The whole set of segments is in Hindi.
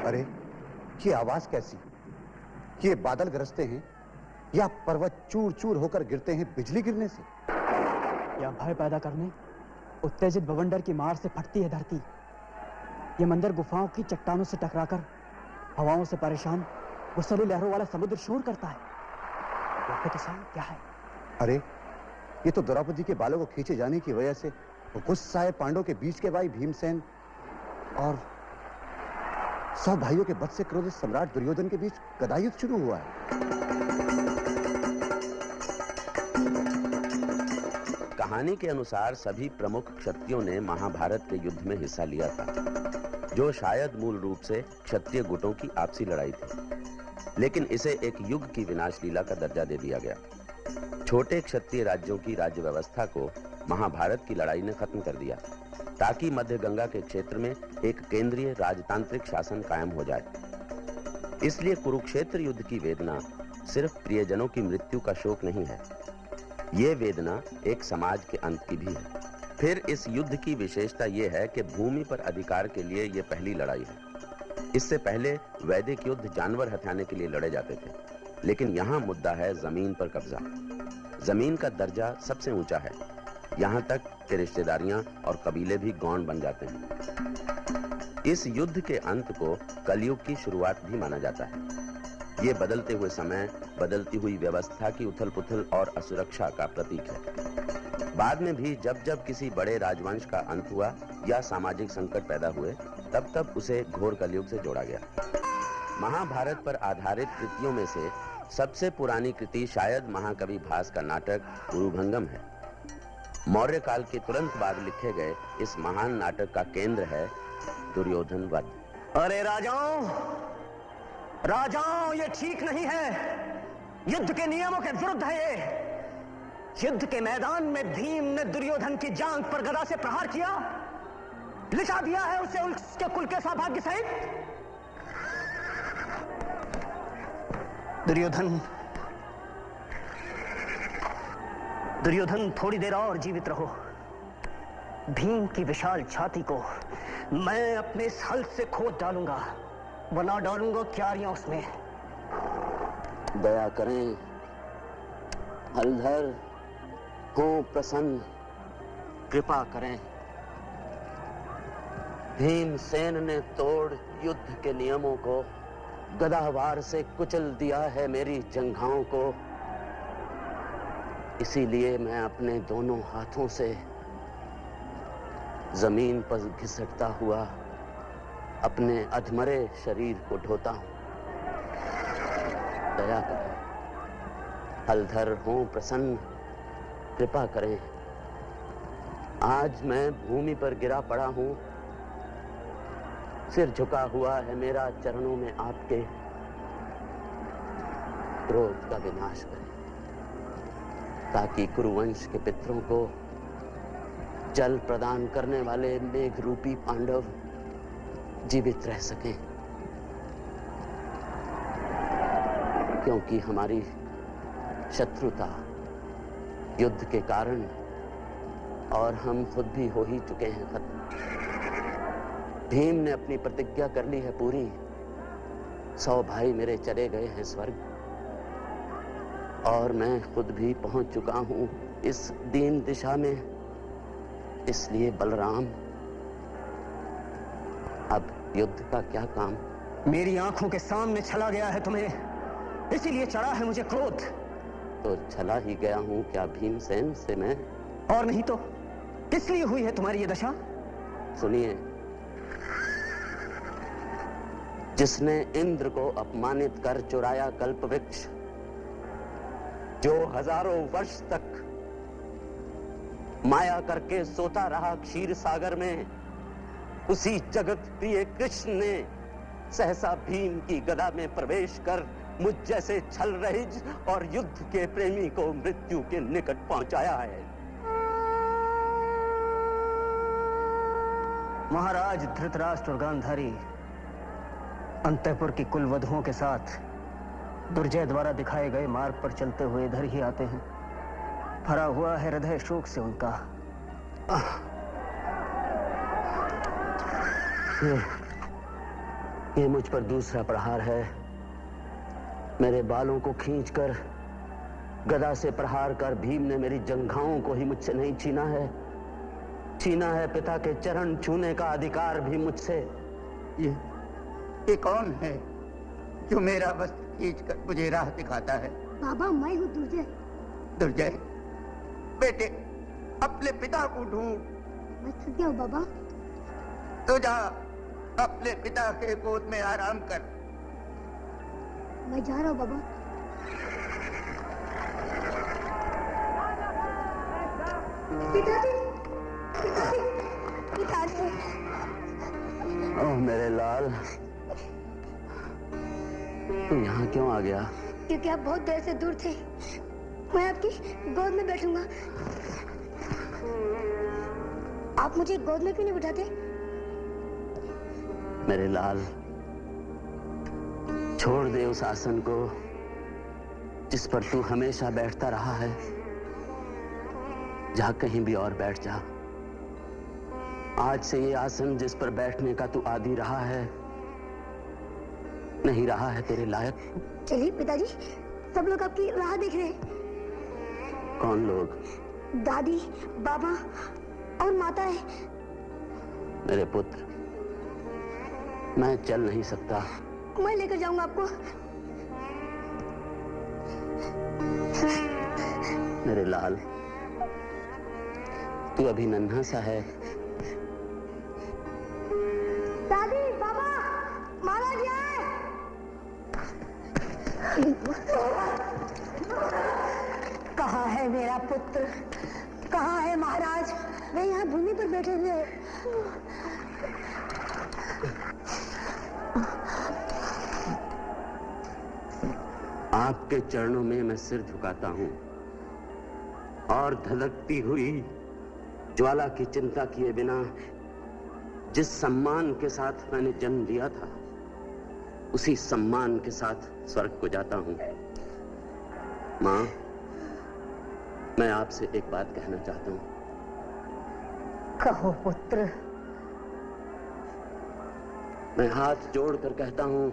अरे ये आवाज कैसी? ये बादल गरजते हैं या पर्वत चूर चूर होकर गिरते हैं बिजली गिरने से? या भय पैदा करने उत्तेजित बवंडर की मार से फटती है धरती। ये मंदिर गुफाओं की चट्टानों से टकराकर हवाओं से परेशान गुस्सैली लहरों वाला समुद्र शोर करता है। देखो तो सही क्या है। अरे ये तो द्रौपदी के बालों को खींचे जाने की वजह से गुस्साए पांडवों के बीच के भाई भीमसेन और 100 भाइयों के बद से क्रोधित सम्राट दुर्योधन के बीच गदा युद्ध शुरू हुआ है। कहानी के अनुसार सभी प्रमुख क्षत्रियों ने महाभारत के युद्ध में हिस्सा लिया था, जो शायद मूल रूप से क्षत्रिय गुटों की आपसी लड़ाई थी, लेकिन इसे एक युग की विनाश लीला का दर्जा दे दिया गया। छोटे क्षत्रिय राज्यों की राज्य व्यवस्था को महाभारत की लड़ाई ने खत्म कर दिया, ताकि मध्य गंगा के क्षेत्र में एक केंद्रीय राजतांत्रिक शासन कायम हो जाए। इसलिए कुरुक्षेत्र युद्ध की वेदना सिर्फ प्रियजनों की मृत्यु का शोक नहीं है, ये वेदना एक समाज के अंत की भी है। फिर इस युद्ध की विशेषता यह है कि भूमि पर अधिकार के लिए यह पहली लड़ाई है। इससे पहले वैदिक युद्ध जानवर हथियाने के लिए लड़े जाते थे, लेकिन यहाँ मुद्दा है जमीन पर कब्जा। जमीन का दर्जा सबसे ऊंचा है, यहाँ तक कि रिश्तेदारियां और कबीले भी गौंड बन जाते हैं। इस युद्ध के अंत को कलयुग की शुरुआत भी माना जाता है। ये बदलते हुए समय, बदलती हुई व्यवस्था की उथल-पुथल और असुरक्षा का प्रतीक है। बाद में भी जब जब किसी बड़े राजवंश का अंत हुआ या सामाजिक संकट पैदा हुए, तब तब उसे घोर कलयुग से जोड़ा गया। महाभारत पर आधारित कृतियों में से सबसे पुरानी कृति शायद महाकवि भास का नाटक कुरुभंगम है। मौर्य काल के तुरंत बाद लिखे गए इस महान नाटक का केंद्र है दुर्योधन वध। अरे राजाओं, राजाओं, ये ठीक नहीं है। युद्ध के नियमों के विरुद्ध है ये। युद्ध के मैदान में भीम ने दुर्योधन की जांघ पर गदा से प्रहार किया, लिटा दिया है उसे उसके कुल के सौभाग्य सहित। दुर्योधन थोड़ी देर और जीवित रहो। भीम की विशाल छाती को मैं अपने इस हल से खोद डालूंगा, बना डालूंगा क्यारियां उसमें। दया करें हलधर, हो प्रसन्न, कृपा करें। भीमसेन ने तोड़ युद्ध के नियमों को, गदावार से कुचल दिया है मेरी जंघाओं को। इसीलिए मैं अपने दोनों हाथों से जमीन पर घिसटता हुआ अपने अधमरे शरीर को ढोता हूं। दया करें हलधर, हो प्रसन्न, कृपा करें। आज मैं भूमि पर गिरा पड़ा हूं, सिर झुका हुआ है मेरा चरणों में आपके। क्रोध का विनाश करें, ताकि कुरुवंश के पितरों को जल प्रदान करने वाले मेघ रूपी पांडव जीवित रह सकें। क्योंकि हमारी शत्रुता युद्ध के कारण, और हम खुद भी हो ही चुके हैं खत्म। भीम ने अपनी प्रतिज्ञा कर ली है पूरी। 100 भाई मेरे चले गए हैं स्वर्ग, और मैं खुद भी पहुंच चुका हूं इस दीन दिशा में। इसलिए बलराम, अब युद्ध का क्या काम? मेरी आंखों के सामने छला गया है तुम्हें, इसीलिए चढ़ा है मुझे क्रोध। तो छला ही गया हूं क्या भीमसेन से मैं? और नहीं तो किस लिए हुई है तुम्हारी ये दशा? सुनिए, जिसने इंद्र को अपमानित कर चुराया कल्प वृक्ष, जो हजारों वर्ष तक माया करके सोता रहा क्षीर सागर में, उसी जगत प्रिय कृष्ण ने सहसा भीम की गदा में प्रवेश कर मुझ जैसे छल रहिज और युद्ध के प्रेमी को मृत्यु के निकट पहुंचाया है। महाराज धृतराष्ट्र और गांधारी अंतःपुर की कुल वधुओं के साथ दुर्जय द्वारा दिखाए गए मार्ग पर चलते हुए इधर ही आते हैं। भरा हुआ है हृदय शोक से उनका। ये मुझ पर दूसरा प्रहार है। मेरे बालों को खींचकर गदा से प्रहार कर भीम ने मेरी जंघाओं को ही मुझसे नहीं छीना है, छीना है पिता के चरण छूने का अधिकार भी मुझसे। ये कौन है जो मेरा वस्त्र खींचकर मुझे राह दिखाता है? बाबा, मैं हूँ दुर्जय। दुर्जय, बेटे अपने पिता को ढूंढ। मैं थक गया हूँ बाबा। तो जा अपने पिता के गोद में आराम कर। मैं जा रहा हूँ बाबा। पिताजी, पिताजी, पिताजी। ओह मेरे लाल, तू यहाँ क्यों आ गया? क्योंकि आप बहुत देर से दूर थे। मैं आपकी गोद में बैठूंगा। आप मुझे गोद में क्यों नहीं बिठाते? मेरे लाल, छोड़ दे उस आसन को जिस पर तू हमेशा बैठता रहा है। जा कहीं भी और बैठ जा। आज से ये आसन जिस पर बैठने का तू आदी रहा है नहीं रहा है तेरे लायक। चलिए पिताजी, सब लोग आपकी राह देख रहे हैं। कौन लोग? दादी, बाबा और माता है। मेरे पुत्र, मैं चल नहीं सकता। मैं लेकर जाऊंगा आपको। मेरे लाल, तू अभी नन्हा सा है। दादी, बाबा, माला जी आए। कहाँ है मेरा पुत्र? कहाँ है महाराज? वे यहाँ भूमि पर बैठे हुए हैं। आपके चरणों में मैं सिर झुकाता हूं और धधकती हुई ज्वाला की चिंता किए बिना जिस सम्मान के साथ मैंने जन्म लिया था उसी सम्मान के साथ स्वर्ग को जाता हूं। मां, मैं आपसे एक बात कहना चाहता हूं। कहो पुत्र। मैं हाथ जोड़कर कहता हूं,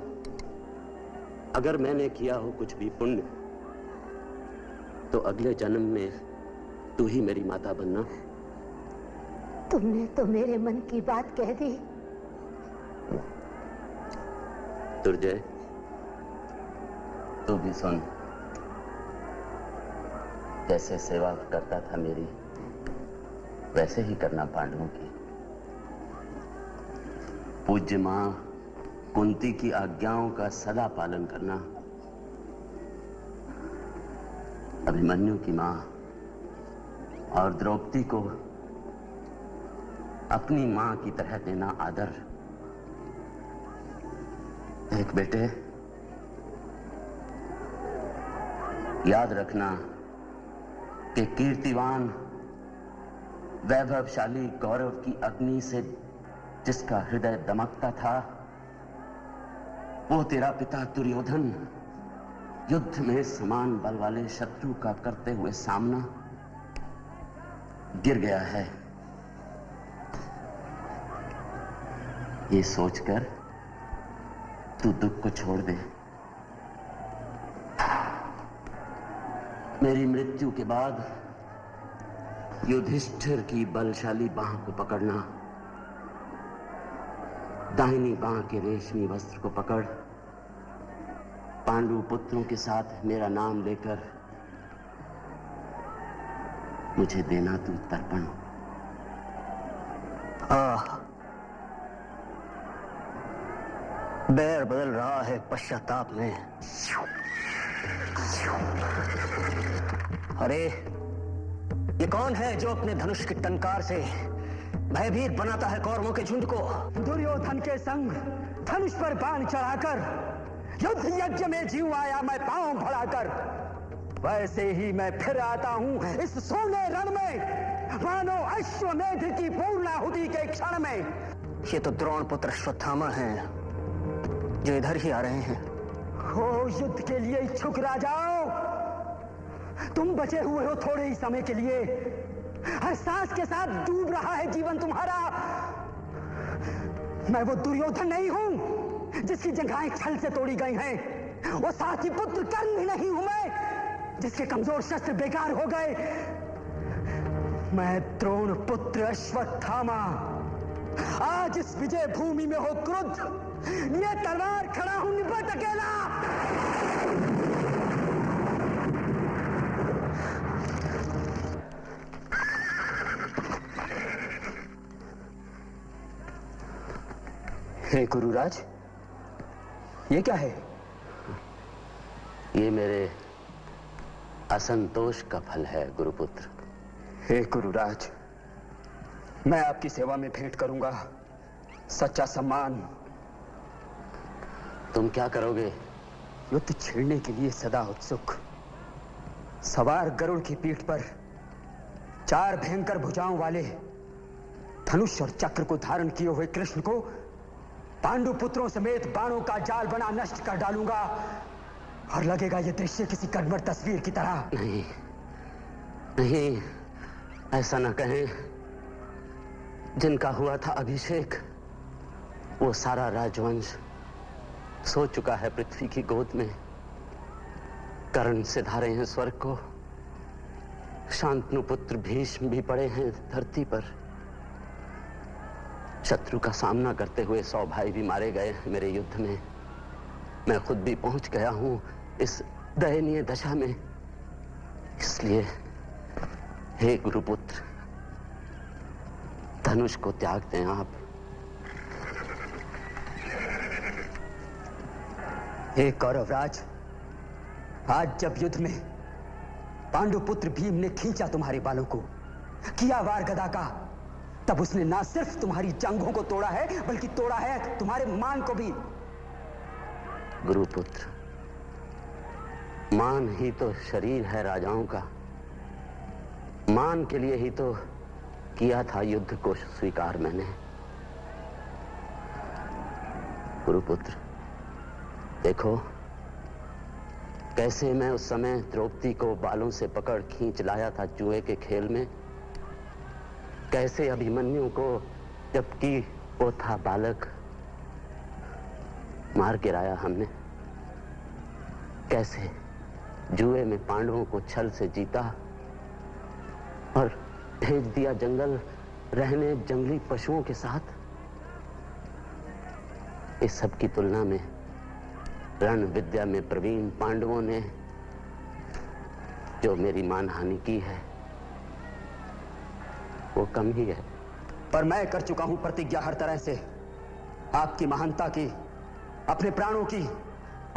अगर मैंने किया हो कुछ भी पुण्य तो अगले जन्म में तू ही मेरी माता बनना। तुमने तो मेरे मन की बात कह दी। दुर्जय, तू भी सुन। जैसे सेवा करता था मेरी, वैसे ही करना पांडवों की। पूज्य मां कुंती की आज्ञाओं का सदा पालन करना। अभिमन्यु की मां और द्रौपदी को अपनी मां की तरह देना आदर। एक बेटे, याद रखना कि कीर्तिवान वैभवशाली गौरव की अग्नि से जिसका हृदय दमकता था वो तेरा पिता दुर्योधन युद्ध में समान बल वाले शत्रु का करते हुए सामना गिर गया है। ये सोचकर तू दुख को छोड़ दे। मेरी मृत्यु के बाद युधिष्ठिर की बलशाली बांह को पकड़ना, दाहिनी बांह के रेशमी वस्त्र को पकड़ पांडु पुत्रों के साथ मेरा नाम लेकर मुझे देना तू तर्पण। बैर बदल रहा है पश्चाताप में। अरे ये कौन है जो अपने धनुष की टंकार से भयभीत बनाता है कौरवों के झुंड को? दुर्योधन के संग धनुष पर बाण चढ़ाकर युद्ध यज्ञ में जीव आया मैं पांव बढ़ाकर, वैसे ही मैं फिर आता हूं इस सोने रण में मानो अश्वमेध की पूर्णाहुति के क्षण में। ये तो द्रोण पुत्र अश्वत्थामा हैं जो इधर ही आ रहे हैं। हो युद्ध के लिए इच्छुक राजाओं, तुम बचे हुए हो थोड़े ही समय के लिए। हर सांस के साथ डूब रहा है जीवन तुम्हारा। मैं वो दुर्योधन नहीं हूं जिसकी जंघाएं छल से तोड़ी गई हैं, वो साथी पुत्र कर्ण भी नहीं हूं मैं, जिसके कमजोर शस्त्र बेकार हो गए। मैं द्रोण पुत्र अश्वत्थामा आज इस विजय भूमि में हो क्रुद्ध, ये तलवार खड़ा हूं निपट अकेला। हे गुरुराज, ये क्या है? ये मेरे असंतोष का फल है गुरुपुत्र। हे गुरुराज, मैं आपकी सेवा में भेंट करूंगा सच्चा सम्मान। तुम क्या करोगे? युद्ध छेड़ने के लिए सदा उत्सुक, सवार गरुड़ की पीठ पर 4 भयंकर भुजाओं वाले धनुष और चक्र को धारण किए हुए कृष्ण को पांडु पुत्रों समेत बाणों का जाल बना नष्ट कर डालूंगा, और लगेगा यह दृश्य किसी कड़वट तस्वीर की तरह। नहीं नहीं, ऐसा ना कहें। जिनका हुआ था अभिषेक, वो सारा राजवंश सो चुका है पृथ्वी की गोद में। कर्ण सिधारे हैं स्वर्ग को, शांतनु पुत्र भीष्म भी पड़े हैं धरती पर। शत्रु का सामना करते हुए 100 भाई भी मारे गए मेरे युद्ध में। मैं खुद भी पहुंच गया हूं इस दयनीय दशा में। इसलिए हे गुरुपुत्र, धनुष को त्याग दें आप। हे कौरवराज, आज जब युद्ध में पांडुपुत्र भीम ने खींचा तुम्हारे बालों को, किया वार गदा का, तब उसने ना सिर्फ तुम्हारी जंघों को तोड़ा है, बल्कि तोड़ा है तुम्हारे मान को भी। गुरुपुत्र, मान ही तो शरीर है राजाओं का। मान के लिए ही तो किया था युद्ध को स्वीकार मैंने। गुरुपुत्र, देखो कैसे मैं उस समय द्रौपदी को बालों से पकड़ खींच लाया था जुए के खेल में। कैसे अभिमन्यु को, जबकि वो था बालक, मार गिराया हमने। कैसे जुए में पांडवों को छल से जीता और भेज दिया जंगल रहने जंगली पशुओं के साथ। इस सब की तुलना में रण विद्या में प्रवीण पांडवों ने जो मेरी मानहानि की है वो कम ही है। पर मैं कर चुका हूं प्रतिज्ञा हर तरह से, आपकी महानता की, अपने प्राणों की,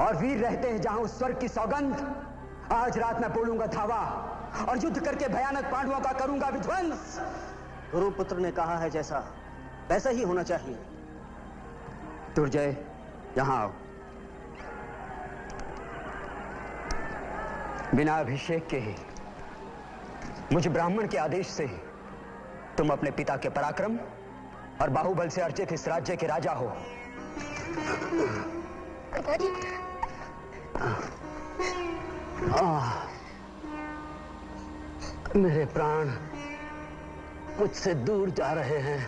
और वीर रहते हैं जहां उस स्वर्ग की सौगंध। आज रात मैं बोलूंगा धावा, और युद्ध करके भयानक पांडवों का करूंगा विध्वंस। गुरुपुत्र ने कहा है जैसा वैसा ही होना चाहिए। दुर्जय, यहां आओ। बिना अभिषेक के ही, मुझ ब्राह्मण के आदेश से ही तुम अपने पिता के पराक्रम और बाहुबल से अर्जित इस राज्य के राजा हो। मेरे प्राण मुझसे दूर जा रहे हैं।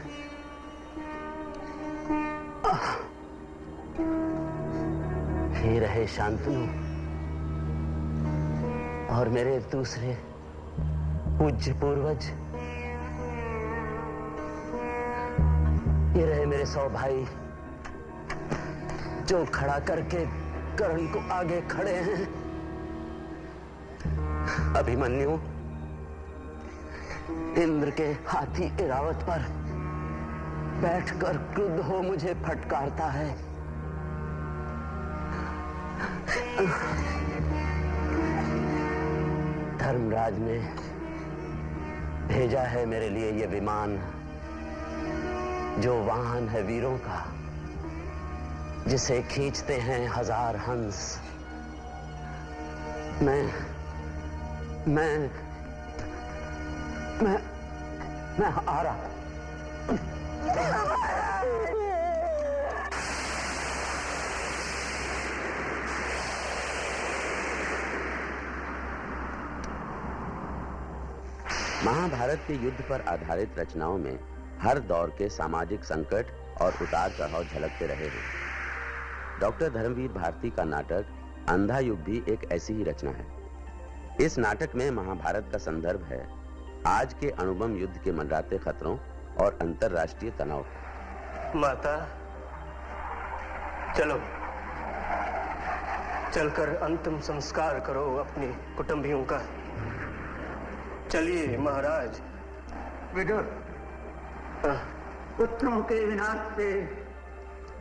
हे रहे शांतनु और मेरे दूसरे पूज्य पूर्वज, ये रहे मेरे 100 भाई जो खड़ा करके कर्ण को आगे खड़े हैं। अभिमन्यु इंद्र के हाथी इरावत पर बैठकर क्रुद्ध हो मुझे फटकारता है। धर्मराज ने भेजा है मेरे लिए ये विमान, जो वाहन है वीरों का, जिसे खींचते हैं 1000 हंस। मैं आ रहा। महाभारत के युद्ध पर आधारित रचनाओं में हर दौर के सामाजिक संकट और उतार चढ़ाव झलकते रहे हैं। डॉक्टर धर्मवीर भारती का नाटक अंधा युग भी एक ऐसी ही रचना है। इस नाटक में महाभारत का संदर्भ है आज के अणुबम युद्ध के मंडराते खतरों और अंतरराष्ट्रीय तनाव। माता, चलो चलकर अंतिम संस्कार करो अपने कुटुंबियों का। चलिए महाराज। विदुर, पुत्रों के विनाश से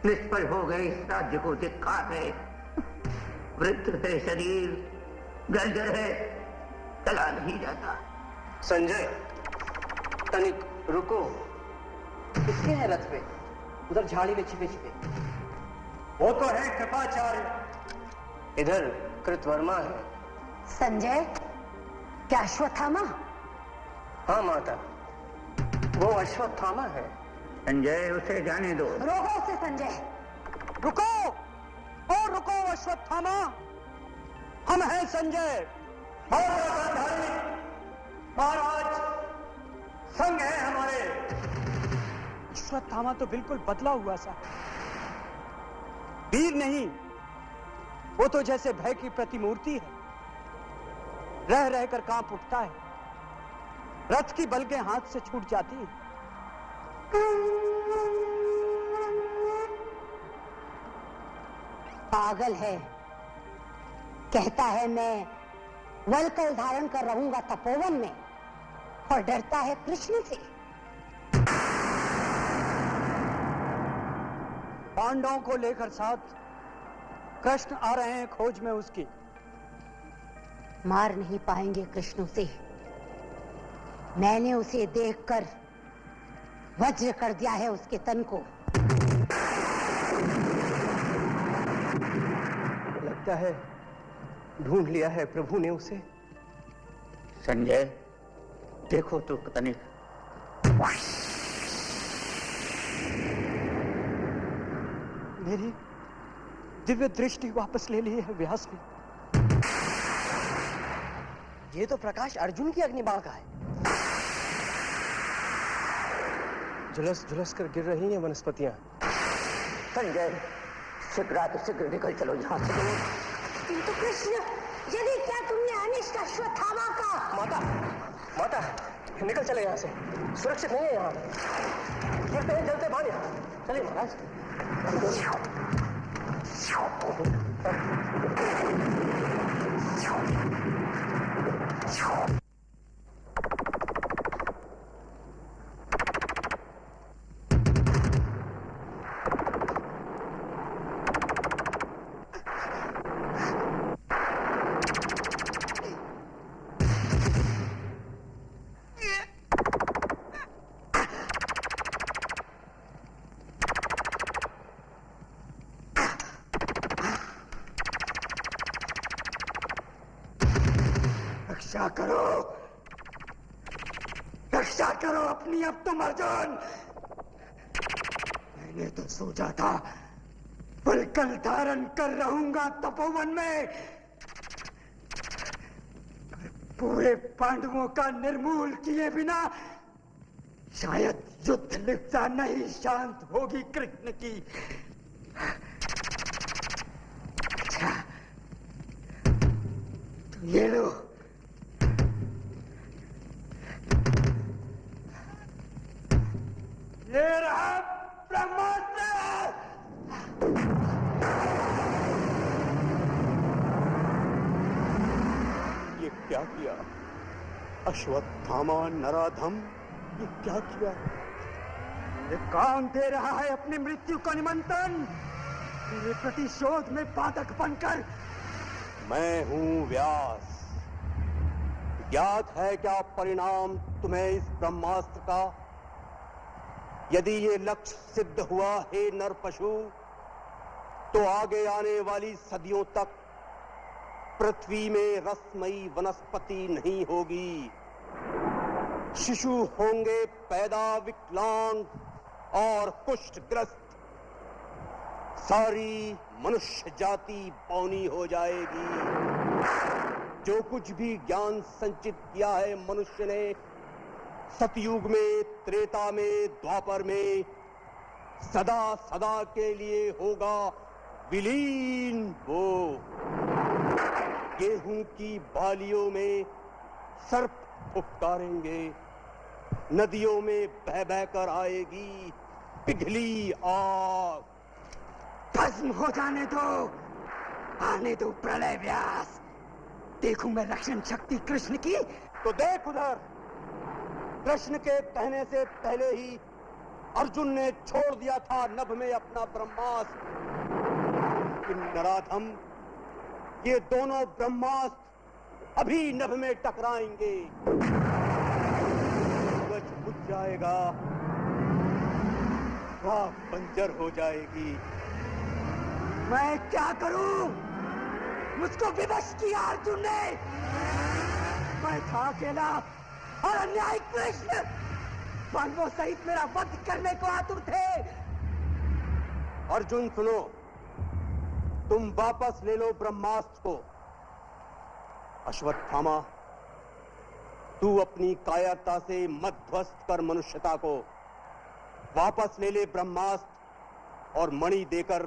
निष्फल हो गए इस राज्य को धिक्कार है। वृद्ध है शरीर, गर्जर है, चला नहीं जाता। संजय, तनिक रुको। किसके है रथ पे? उधर झाड़ी में छिपे छिपे। वो तो है कृपाचार्य, इधर कृतवर्मा है। संजय, क्या अश्वत्थामा? हाँ माता, वो अश्वत्थामा है। संजय, उसे जाने दो। रोको उसे संजय। रुको, और रुको अश्वत्थामा, हम हैं संजय। महाराज, संग है हमारे। अश्वत्थामा तो बिल्कुल बदला हुआ सा, वीर नहीं, वो तो जैसे भय की प्रतिमूर्ति है। रह रहकर कांप उठता है, रथ की बलकें हाथ से छूट जाती हैं। पागल है, कहता है मैं वलकल धारण कर रहूंगा तपोवन में, और डरता है कृष्ण से। पांडवों को लेकर साथ कृष्ण आ रहे हैं खोज में उसकी। मार नहीं पाएंगे कृष्ण से। मैंने उसे देखकर वज्र कर दिया है उसके तन को। लगता है ढूंढ लिया है प्रभु ने उसे। संजय, देखो तो तनिक। मेरी दिव्य दृष्टि वापस ले ली है व्यास ने। ये तो प्रकाश अर्जुन की अग्निबाण का है। झुलस झुलस कर गिर रही हैं वनस्पतियां। संजय, शीघ्र निकल चलो यहाँ से। किंतु कृष्ण, यदि क्या तुमने अनिष्ट अश्वत्थामा का? माता, माता, निकल चले यहाँ से, सुरक्षित नहीं है यहाँ। गिरते हैं जलते भाग यहाँ। चलिए महाराज। रक्षा करो अपनी अब तुम अर्जुन। मैंने तो सोचा था वलकल धारण कर रहूंगा तपोवन में, पूरे पांडवों का निर्मूल किए बिना शायद युद्ध लिप्सा नहीं शांत होगी कृष्ण की। अच्छा, तो ये लो, ये रहा ब्रह्मास्त्र। ये क्या किया अश्वत्थामा नराधम? ये क्या किया? ये कौन दे रहा है अपनी मृत्यु को निमंत्रण? तेरे प्रतिशोध में बाधक बनकर। मैं हूं व्यास। ज्ञात है क्या परिणाम तुम्हें इस ब्रह्मास्त्र का? यदि ये लक्ष्य सिद्ध हुआ हे नर पशु, तो आगे आने वाली सदियों तक पृथ्वी में रसमयी वनस्पति नहीं होगी। शिशु होंगे पैदा विकलांग और कुष्ठग्रस्त। सारी मनुष्य जाति बौनी हो जाएगी। जो कुछ भी ज्ञान संचित किया है मनुष्य ने सतयुग में, त्रेता में, द्वापर में, सदा सदा के लिए होगा विलीन हो। गेहूं की बालियों में सर्प फुफकारेंगे, नदियों में बह बह कर आएगी पिघली आग। भस्म हो जाने दो, आने दो प्रलय व्यास। देखूं मैं रक्षण शक्ति कृष्ण की। तो देख उधर, कृष्ण के कहने से पहले ही अर्जुन ने छोड़ दिया था नभ में अपना ब्रह्मास्त्र। लेकिन नराधम, ये दोनों ब्रह्मास्त्र अभी नभ में टकराएंगे। सूरज बुझ जाएगा, राख बंजर हो जाएगी। मैं क्या करूं? मुझको विवश किया अर्जुन ने। मैं था अकेला और अन्यायी कृष्ण पांडवों सहित मेरा वध करने को आतुर थे। अर्जुन सुनो, तुम वापस ले लो ब्रह्मास्त्र को। अश्वत्थामा, तू अपनी कायरता से मत ध्वस्त कर मनुष्यता को। वापस ले ले ब्रह्मास्त्र और मणि देकर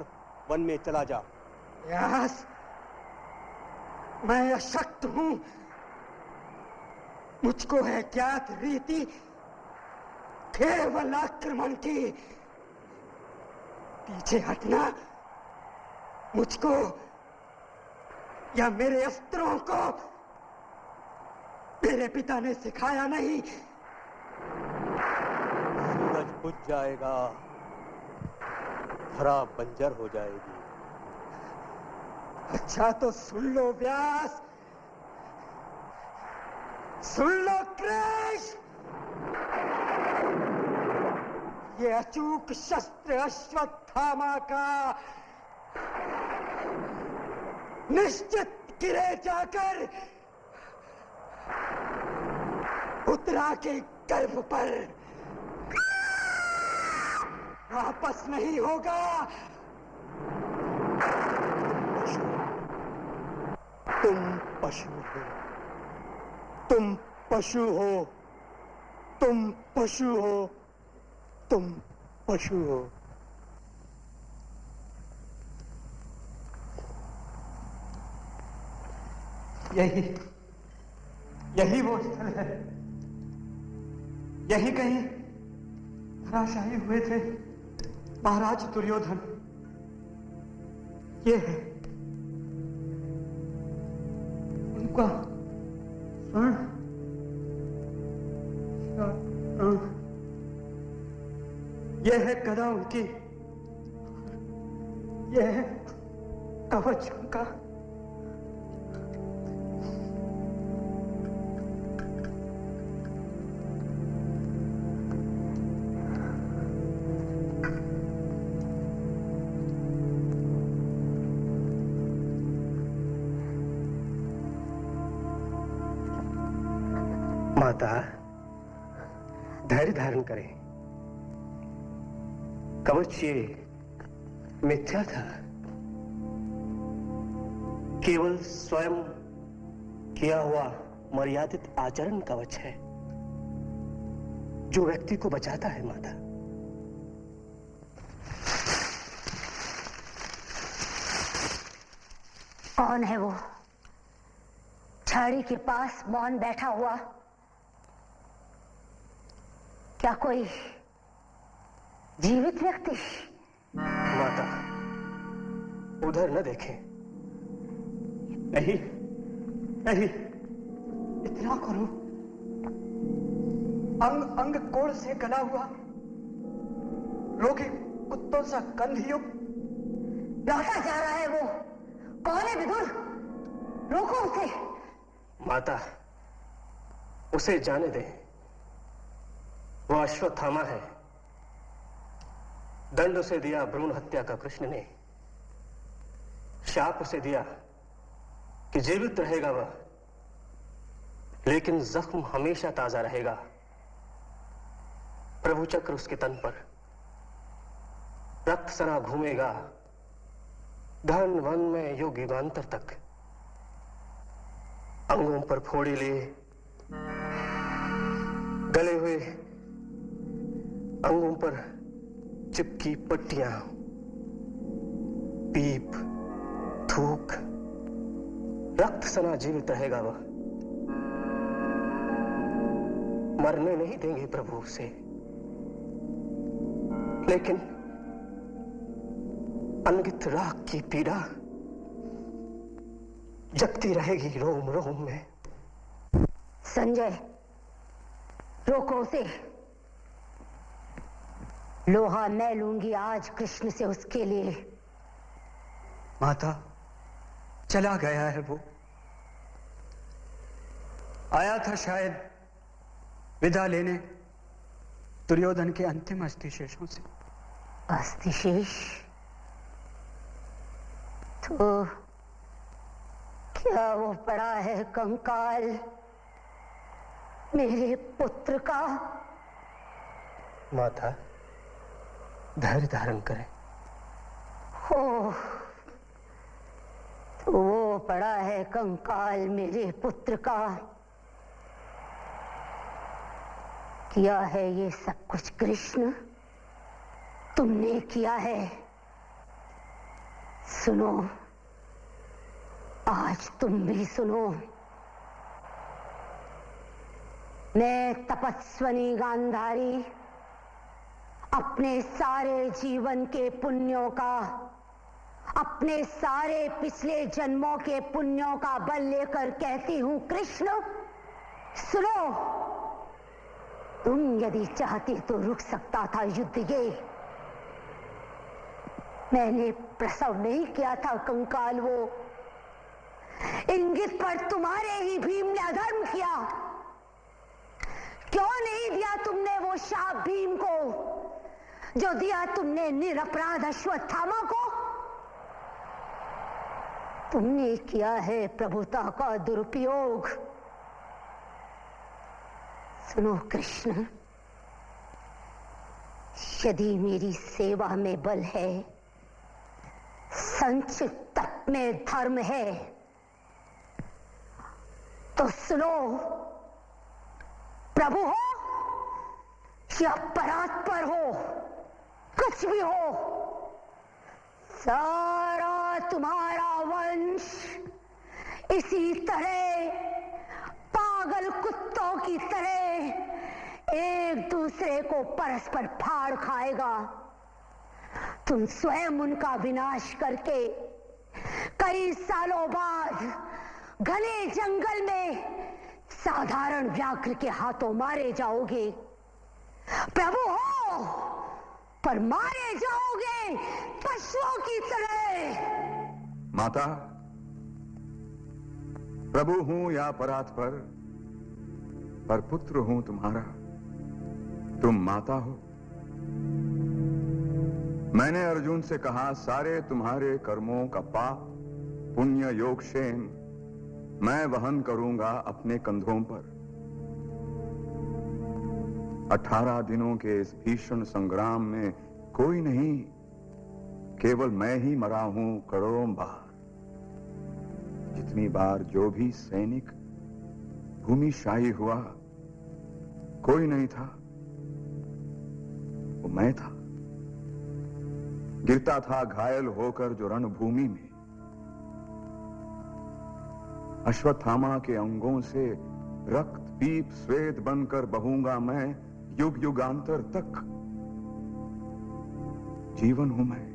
वन में चला जा। व्यास, मैं अशक्त हूं। मुझको है ज्ञात रीति केवल आक्रमण की। पीछे हटना मुझको या मेरे अस्त्रों को मेरे पिता ने सिखाया नहीं। सूरज बुझ जाएगा, धरा बंजर हो जाएगी। अच्छा तो सुन लो व्यास, सुन लो कृष्ण। ये अचूक शस्त्र अश्वत्थामा का निश्चित गिरे जाकर उत्तरा के गर्भ पर वापस नहीं होगा। तुम पशु हो, तुम पशु हो, तुम पशु हो, तुम पशु हो। यही वो स्थल है। यही कहीं धराशायी हुए थे महाराज दुर्योधन। ये है उनका स्वर्ण। यह है गदा उनकी, यह है कवच उनका। माता, धैर्य धारण करें। कवच ये मिथ्या था, केवल स्वयं किया हुआ मर्यादित आचरण कवच है जो व्यक्ति को बचाता है। माता, कौन है वो छाड़ी के पास मौन बैठा हुआ? क्या कोई जीवित व्यक्ति? माता, उधर न देखें। नहीं नहीं, इतना करो। अंग अंग कोड़ से गला हुआ, रोगी कुत्तों सा गंधयुक्त। लौटा जा रहा है वो। कौन है विदुर? रोको उसे। माता, उसे जाने दें। वो अश्वत्थामा है। दंड उसे दिया भ्रूण हत्या का कृष्ण ने। शाप उसे दिया कि जीवित रहेगा वह, लेकिन जख्म हमेशा ताजा रहेगा। प्रभु चक्र उसके तन पर, रक्त सना घूमेगा धन वन में युग युगांतर तक। अंगों पर फोड़े लिए, गले हुए अंगों पर चिपकी पट्टियां, पीप, थूक, रक्त सना जीवित रहेगा वह। मरने नहीं देंगे प्रभु उसे, लेकिन अनगित राख की पीड़ा जगती रहेगी रोम रोम में। संजय, रोको उसे। लोहा मैं लूंगी आज कृष्ण से उसके लिए। माता, चला गया है वो। आया था शायद विदा लेने दुर्योधन के अंतिम अस्थिशेषों से। अस्थिशेष? तो क्या वो पड़ा है कंकाल मेरे पुत्र का? माता, धैर्य धारण करें। हो, तो वो पड़ा है कंकाल मेरे पुत्र का। किया है ये सब कुछ कृष्ण, तुमने किया है। सुनो, आज तुम भी सुनो। मैं तपस्विनी गांधारी अपने सारे जीवन के पुण्यों का, अपने सारे पिछले जन्मों के पुण्यों का बल लेकर कहती हूं कृष्ण, सुनो। तुम यदि चाहते तो रुक सकता था युद्ध ये। मैंने प्रसव नहीं किया था कंकाल वो। इंगित पर तुम्हारे ही भीम ने अधर्म किया। क्यों नहीं दिया तुमने वो शाप भीम को जो दिया तुमने निरपराध अश्वत्थामा को? तुमने किया है प्रभुता का दुरुपयोग। सुनो कृष्ण, यदि मेरी सेवा में बल है, संचित तप में धर्म है, तो सुनो, प्रभु हो या परात्पर हो, कुछ भी हो, सारा तुम्हारा वंश इसी तरह पागल कुत्तों की तरह एक दूसरे को परस्पर फाड़ खाएगा। तुम स्वयं उनका विनाश करके कई सालों बाद घने जंगल में साधारण व्याघ्र के हाथों मारे जाओगे। प्रभु हो पर मारे जाओगे पशुओं की तरह। माता, प्रभु हूं या परात्पर, पर पुत्र हूं तुम्हारा। तुम माता हो। मैंने अर्जुन से कहा, सारे तुम्हारे कर्मों का पाप, पुण्य, योग, क्षेम मैं वहन करूंगा अपने कंधों पर। 18 दिनों के इस भीषण संग्राम में कोई नहीं, केवल मैं ही मरा हूं करोड़ों बार। जितनी बार जो भी सैनिक भूमिशाही हुआ, कोई नहीं था, वो मैं था। गिरता था घायल होकर जो रणभूमि में। अश्वत्थामा के अंगों से रक्त पीप स्वेद बनकर बहूंगा मैं युग युगांतर तक। जीवन हूं मैं,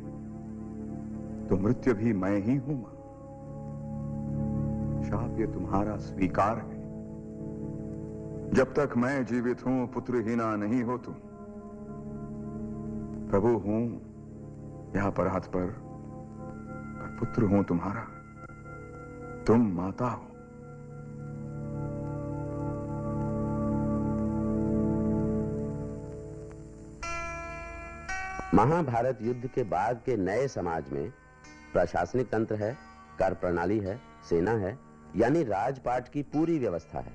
तो मृत्यु भी मैं ही हूं। मां, शाप ये तुम्हारा स्वीकार है। जब तक मैं जीवित हूं, पुत्रहीना नहीं हो तुम। प्रभु हूं या परात्पर, पर पुत्र हूं तुम्हारा। तुम माता हो। महाभारत युद्ध के बाद के नए समाज में प्रशासनिक तंत्र है, कार्य प्रणाली है, सेना है, यानी राजपाट की पूरी व्यवस्था है।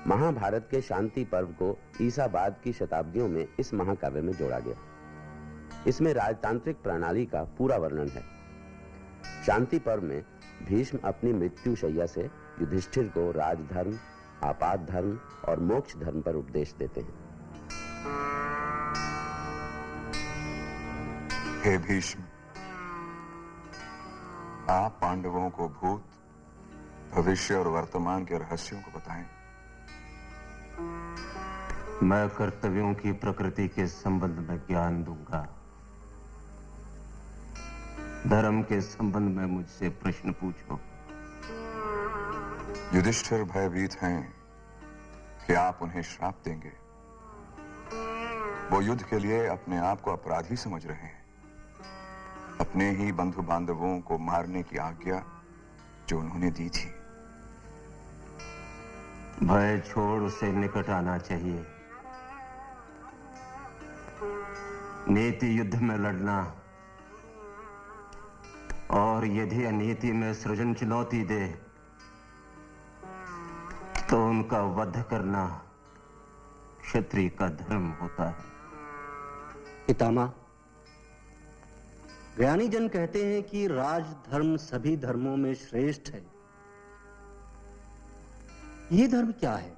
महाभारत के शांति पर्व को ईसा बाद की शताब्दियों में इस महाकाव्य में जोड़ा गया। इसमें राजतांत्रिक प्रणाली का पूरा वर्णन है। शांति पर्व में भीष्म अपनी मृत्यु शैया से युधिष्ठिर को राजधर्म, आपात धर्म और मोक्ष धर्म पर उपदेश देते हैं। हे भीष्म, आप पांडवों को भूत, भविष्य और वर्तमान के रहस्यों को बताएं। मैं कर्तव्यों की प्रकृति के संबंध में ज्ञान दूंगा। धर्म के संबंध में मुझसे प्रश्न पूछो। युधिष्ठिर भयभीत हैं कि आप उन्हें श्राप देंगे। वो युद्ध के लिए अपने आप को अपराधी समझ रहे हैं, अपने ही बंधु बांधवों को मारने की आज्ञा जो उन्होंने दी थी। भय छोड़ उसे निकट आना चाहिए। नीति युद्ध में लड़ना और यदि अनीति में सृजन चुनौती दे तो उनका वध करना क्षत्रिय का धर्म होता है। पितामह, ज्ञानी जन कहते हैं कि राजधर्म सभी धर्मों में श्रेष्ठ है। ये धर्म क्या है?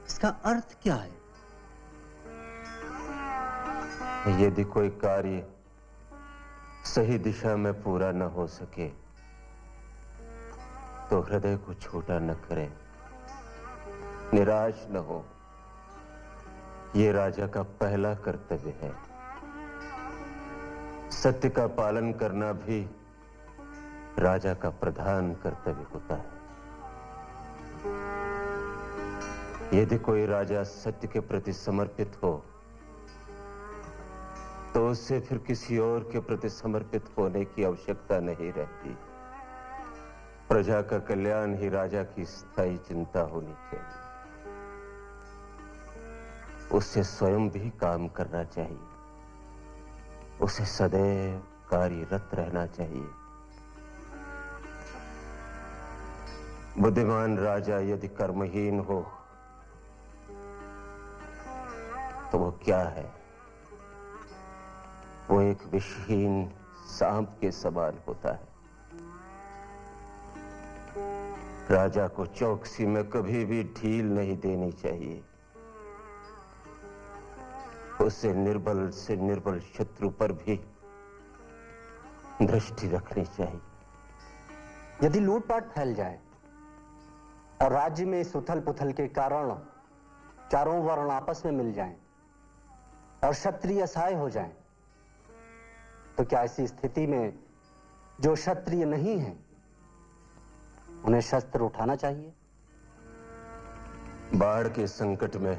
इसका अर्थ क्या है? यदि कोई कार्य सही दिशा में पूरा न हो सके तो हृदय को छोटा न करें, निराश न हो। यह राजा का पहला कर्तव्य है। सत्य का पालन करना भी राजा का प्रधान कर्तव्य होता है। यदि कोई राजा सत्य के प्रति समर्पित हो तो उससे फिर किसी और के प्रति समर्पित होने की आवश्यकता नहीं रहती। प्रजा का कल्याण ही राजा की स्थायी चिंता होनी चाहिए। उससे स्वयं भी काम करना चाहिए। उसे सदैव कार्यरत रहना चाहिए। बुद्धिमान राजा यदि कर्महीन हो तो वो क्या है? वो एक विषहीन सांप के समान होता है। राजा को चौकसी में कभी भी ढील नहीं देनी चाहिए। उसे निर्बल से निर्बल शत्रु पर भी दृष्टि रखनी चाहिए। यदि लूटपाट फैल जाए और राज्य में इस उथल पुथल के कारण चारों वर्ण आपस में मिल जाएं और क्षत्रिय असहाय हो जाएं, तो क्या ऐसी स्थिति में जो क्षत्रिय नहीं है उन्हें शस्त्र उठाना चाहिए? बाढ़ के संकट में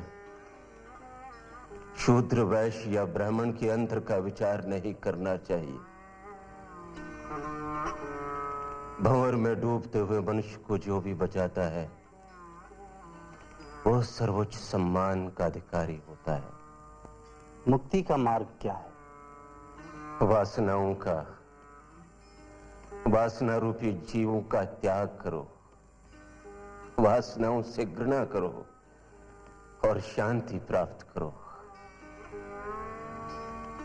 शूद्र, वैश्य या ब्राह्मण के अंतर का विचार नहीं करना चाहिए। भंवर में डूबते हुए मनुष्य को जो भी बचाता है वो सर्वोच्च सम्मान का अधिकारी होता है। मुक्ति का मार्ग क्या है? वासनाओं का, वासना रूपी जीवों का त्याग करो। वासनाओं से घृणा करो और शांति प्राप्त करो।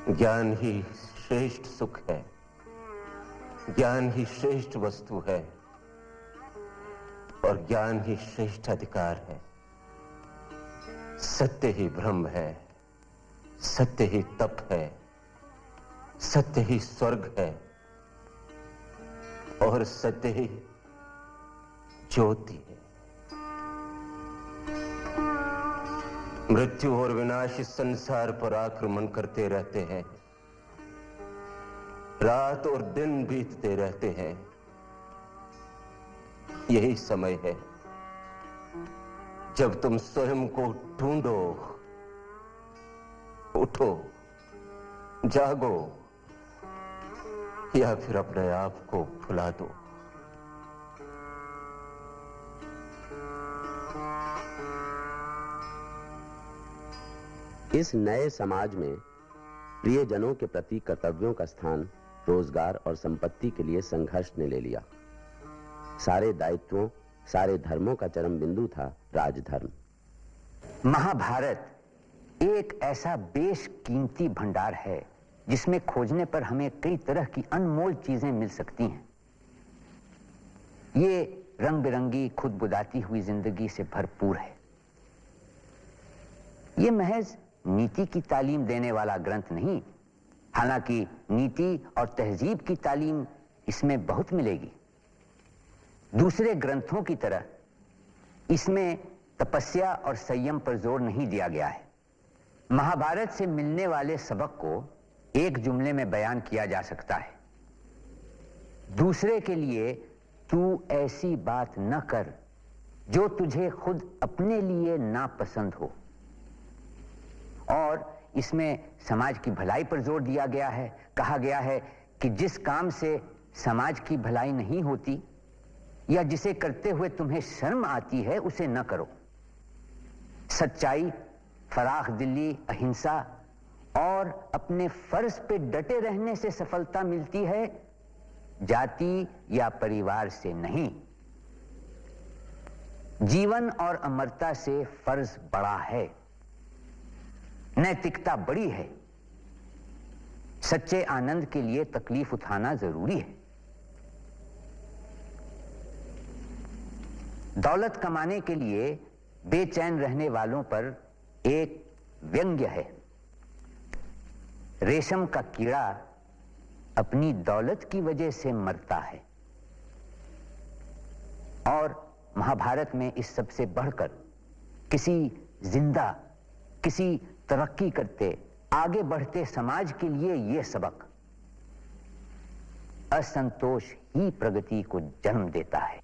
ज्ञान ही श्रेष्ठ सुख है। ज्ञान ही श्रेष्ठ वस्तु है और ज्ञान ही श्रेष्ठ अधिकार है। सत्य ही ब्रह्म है, सत्य ही तप है, सत्य ही स्वर्ग है और सत्य ही ज्योति है। मृत्यु और विनाश इस संसार पर आक्रमण करते रहते हैं। रात और दिन बीतते रहते हैं। यही समय है जब तुम स्वयं को ढूंढो, उठो, जागो या फिर अपने आप को भुला दो। इस नए समाज में प्रियजनों के प्रति कर्तव्यों का स्थान रोजगार और संपत्ति के लिए संघर्ष ने ले लिया। सारे दायित्वों, सारे धर्मों का चरम बिंदु था राजधर्म। महाभारत एक ऐसा बेशकीमती भंडार है जिसमें खोजने पर हमें कई तरह की अनमोल चीजें मिल सकती हैं। ये रंग बिरंगी खुद बुदाती हुई जिंदगी से भरपूर है। ये महज नीति की तालीम देने वाला ग्रंथ नहीं, हालांकि नीति और तहजीब की तालीम इसमें बहुत मिलेगी। दूसरे ग्रंथों की तरह इसमें तपस्या और संयम पर जोर नहीं दिया गया है। महाभारत से मिलने वाले सबक को एक जुमले में बयान किया जा सकता है, दूसरे के लिए तू ऐसी बात न कर जो तुझे खुद अपने लिए नापसंद हो। और इसमें समाज की भलाई पर जोर दिया गया है। कहा गया है कि जिस काम से समाज की भलाई नहीं होती या जिसे करते हुए तुम्हें शर्म आती है उसे न करो। सच्चाई, फराख दिली, अहिंसा और अपने फर्ज पे डटे रहने से सफलता मिलती है, जाति या परिवार से नहीं। जीवन और अमरता से फर्ज बड़ा है, नैतिकता बड़ी है। सच्चे आनंद के लिए तकलीफ उठाना जरूरी है। दौलत कमाने के लिए बेचैन रहने वालों पर एक व्यंग्य है। रेशम का कीड़ा अपनी दौलत की वजह से मरता है। और महाभारत में इस सबसे बढ़कर किसी जिंदा, किसी तरक्की करते, आगे बढ़ते समाज के लिए यह सबक, असंतोष ही प्रगति को जन्म देता है।